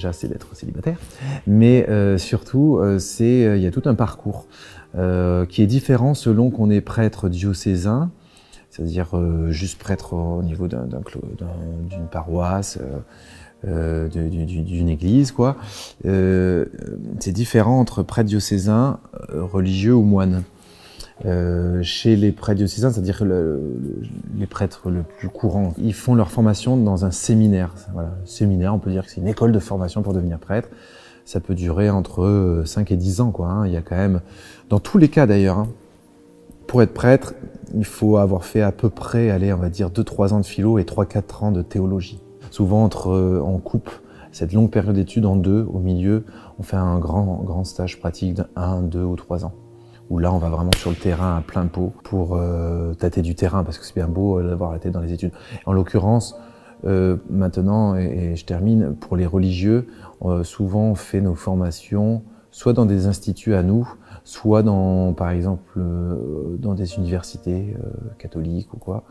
déjà, c'est d'être célibataire. Mais surtout, il y a tout un parcours qui est différent selon qu'on est prêtre diocésain, c'est-à-dire juste prêtre au niveau d'une paroisse, d'une église, quoi. C'est différent entre prêtre diocésain, religieux ou moine. Chez les prêtres diocésains, c'est-à-dire les prêtres le plus courants, ils font leur formation dans un séminaire. Voilà, séminaire, on peut dire que c'est une école de formation pour devenir prêtre. Ça peut durer entre 5 et 10 ans, quoi, hein. Il y a quand même, dans tous les cas d'ailleurs, hein, pour être prêtre, il faut avoir fait à peu près, allez, on va dire 2-3 ans de philo et 3-4 ans de théologie. Souvent, on coupe cette longue période d'études en deux, au milieu, on fait un grand stage pratique de 1, 2 ou 3 ans. Où là, on va vraiment sur le terrain à plein pot pour tâter du terrain, parce que c'est bien beau d'avoir la tête dans les études. En l'occurrence, maintenant, et je termine, pour les religieux, souvent on fait nos formations soit dans des instituts à nous, soit dans, par exemple, dans des universités catholiques ou quoi.